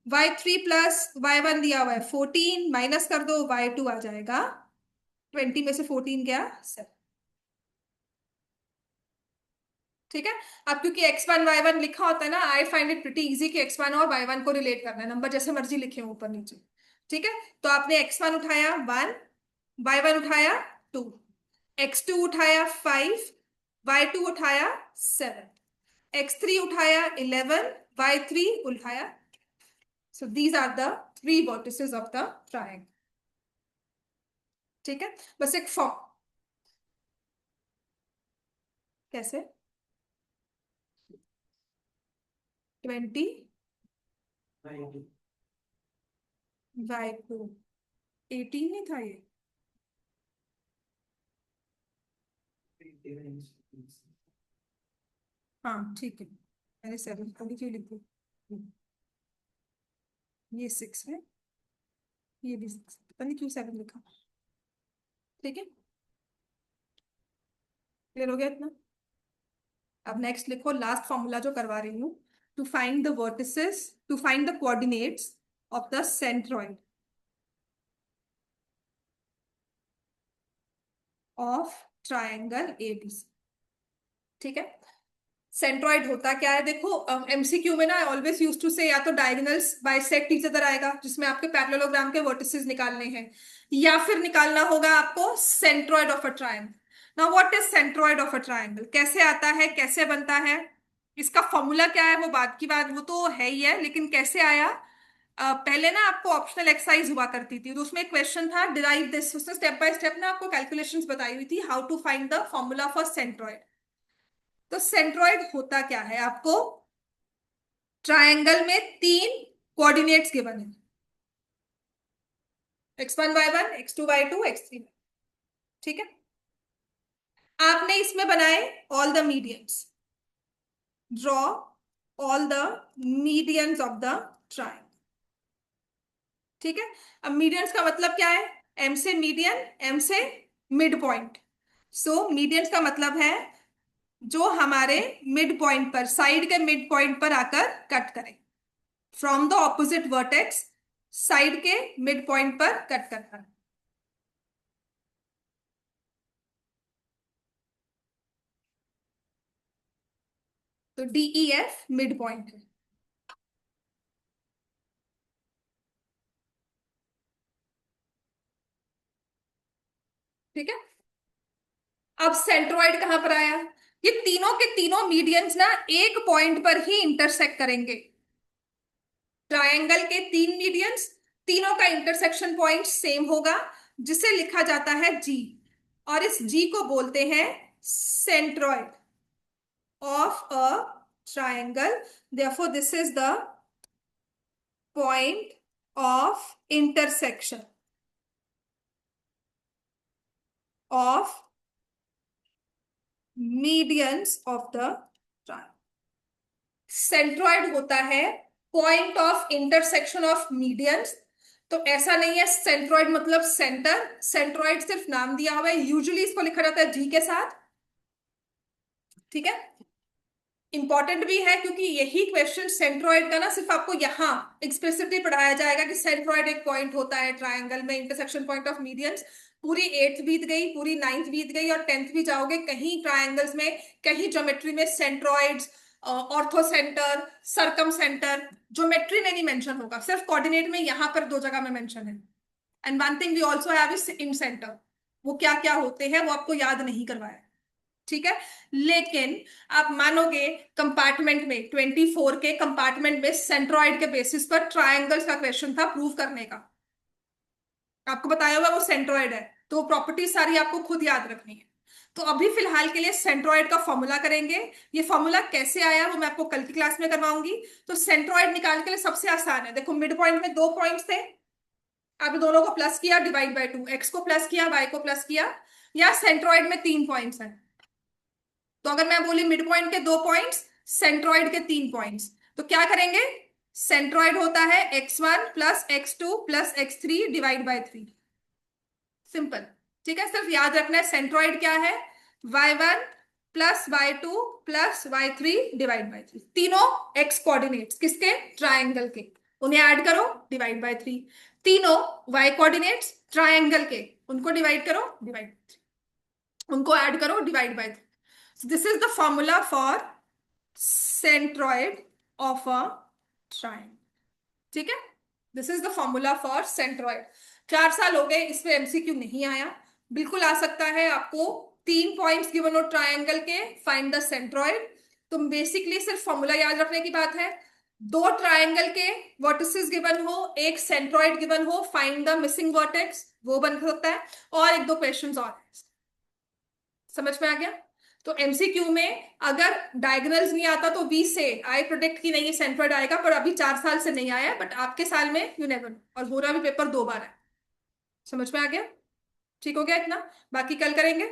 y3 प्लस y1 दिया हुआ है 14, माइनस कर दो y2 आ जाएगा 20 में से 14 गया 7। ठीक है, अब क्योंकि x1 y1 लिखा होता है ना, I find it pretty easy कि x1 और y1 को रिलेट करना है, नंबर जैसे मर्जी लिखे ऊपर नीचे। ठीक है, तो आपने x1 उठाया 1, y1 उठाया 2, x2 उठाया 5, y2 उठाया 7, x3 उठाया 11, y3 उठाया। So these are the 3 vertices of the triangle. ठीक है, बस एक फॉर्म, कैसे, 20 y2, 18 नहीं था ये, हाँ ठीक है, मैंने 7 अभी क्यों लिखी, ये 6 है, ये भी 6, पता नहीं क्यों 7 लिखा। ठीक है, क्लियर हो गया इतना? अब नेक्स्ट लिखो लास्ट फॉर्मूला जो करवा रही हूँ, to find the vertices, to find the coordinates of the centroid of triangle ABC. ठीक है, सेंट्रॉइड होता क्या है, देखो एमसीक्यू में ना ऑलवेज यूज टू से या तो डायगोनल्स बाइसेक्ट ईच अदर आएगा, जिसमें आपके पैरेललोग्राम के वर्टिसेस निकालने हैं, या फिर निकालना होगा आपको centroid of a triangle. Now what is centroid of a triangle, कैसे आता है, कैसे बनता है, इसका फॉर्मूला क्या है, वो बात की बात, वो तो है ही है, लेकिन कैसे आया, पहले ना आपको ऑप्शनल एक्सरसाइज हुआ करती थी, तो उसमें क्वेश्चन था डिराइव दिस, उसने स्टेप बाय स्टेप ना आपको कैलकुलेशंस बताई हुई थी how to find the formula for centroid. तो सेंट्रॉइड होता क्या है, आपको ट्रायंगल में तीन कोऑर्डिनेट्स गिवन है, x1 y1 x2 y2 x3, ठीक है। आपने इसमें बनाए all the medians, draw all the medians of the triangle, ठीक है। अब मीडियंस का मतलब क्या है, एम से मीडियन, एम से मिड पॉइंट। सो मीडियंस का मतलब है जो हमारे मिड पॉइंट पर, साइड के मिड पॉइंट पर आकर कट करें, from the opposite vertex, side के मिड पॉइंट पर कट करना। तो DEF मिड पॉइंट है, ठीक है। अब सेंट्रोइड कहां पर आया, ये तीनों के तीनों मीडियंस ना एक पॉइंट पर ही इंटरसेक्ट करेंगे। ट्रायंगल के तीन मीडियंस, तीनों का इंटरसेक्शन पॉइंट सेम होगा, जिसे लिखा जाता है जी, और इस जी को बोलते हैं centroid of a triangle. Therefore this is the point of intersection of medians of the triangle. Centroid होता है point of intersection of medians. तो ऐसा नहीं है सेंट्रोइड मतलब सेंटर, सेंट्रोइड सिर्फ नाम दिया हुआ है, यूजुअली इसको लिखा जाता है जी के साथ, ठीक है। इंपॉर्टेंट भी है क्योंकि यही क्वेश्चन सेंट्रोइड का ना सिर्फ आपको यहाँ एक्सप्लिसिटली पढ़ाया जाएगा कि सेंट्रोइड एक पॉइंट होता है ट्रायंगल में, इंटरसेक्शन पॉइंट ऑफ मीडियंस। पूरी 8th बीत गई, पूरी 9th बीत गई, और 10th भी जाओगे, कहीं ट्रायंगल्स में, कहीं ज्योमेट्री में centroids, orthocentre, circumcentre, geometry में नहीं मेंशन होगा, सिर्फ कोऑर्डिनेट में यहाँ पर दो जगह में मेंशन है। And one thing we also have is incentre, वो क्या क्या होते हैं वो आपको याद नहीं करवाया, ठीक है। लेकिन आप मानोगे कंपार्टमेंट में, 24 के कंपार्टमेंट में सेंट्रोइड के बेसिस पर ट्रायंगल्स का क्वेश्चन था प्रूव करने का, आपको बताया हुआ वो सेंट्रोइड है, तो प्रॉपर्टी सारी आपको खुद याद रखनी है। तो अभी फिलहाल के लिए सेंट्रोइड का फॉर्मूला करेंगे। ये फॉर्मूला कैसे आया वो मैं आपको कल की क्लास में करवाऊंगी। तो सेंट्रोइड निकालने के लिए सबसे आसान है, देखो मिड पॉइंट में दो पॉइंट्स थे, आपने दोनों को प्लस किया, डिवाइड बाय टू, एक्स को प्लस किया, वाई को प्लस किया, या सेंट्रोइड में तीन पॉइंट्स हैं, तो अगर मैं बोली मिड पॉइंट के दो पॉइंट्स, सेंट्रोइड के तीन पॉइंट्स, तो क्या करेंगे, सेंट्रोइड होता है x1 plus x2 plus x3 divide bye 3, simple, ठीक है। सिर्फ याद रखना है सेंट्रोइड क्या है, y1 plus y2 plus y3 divide bye 3, तीनों x कोऑर्डिनेट्स किसके, ट्रायंगल के, उन्हें ऐड करो, डिवाइड बाय 3, तीनों y कोऑर्डिनेट्स ट्रायंगल के, उनको डिवाइड करो, डिवाइड, उनको ऐड करो, divide by 3। So this is the formula for centroid of a triangle, ठीक है। This is the formula for centroid. 4 साल हो गए, इस पे एमसीक्यू नहीं आया, बिल्कुल आ सकता है आपको, तीन पॉइंट्स गिवन हो ट्रायंगल के, फाइंड द सेंट्रॉइड। तो बेसिकली सिर्फ फॉर्मूला याद रखने की बात है, दो ट्रायंगल के वर्टिसेस गिवन हो, एक सेंट्रॉइड गिवन हो, फाइंड द मिसिंग वर्टेक्स, वो बन सकता है, और एक दो क्वेश्चंस और है। समझ में आ गया। तो एमसीक्यू में अगर डायगोनल्स नहीं आता तो 20 से आई प्रोडिक्ट की नहीं सेंट्रोइड आएगा, पर अभी 4 साल से नहीं आया, बट आपके साल में यू नेवर नो, और हो रहा भी पेपर 2 बार है। समझ में आ गया, ठीक हो गया इतना, बाकी कल करेंगे।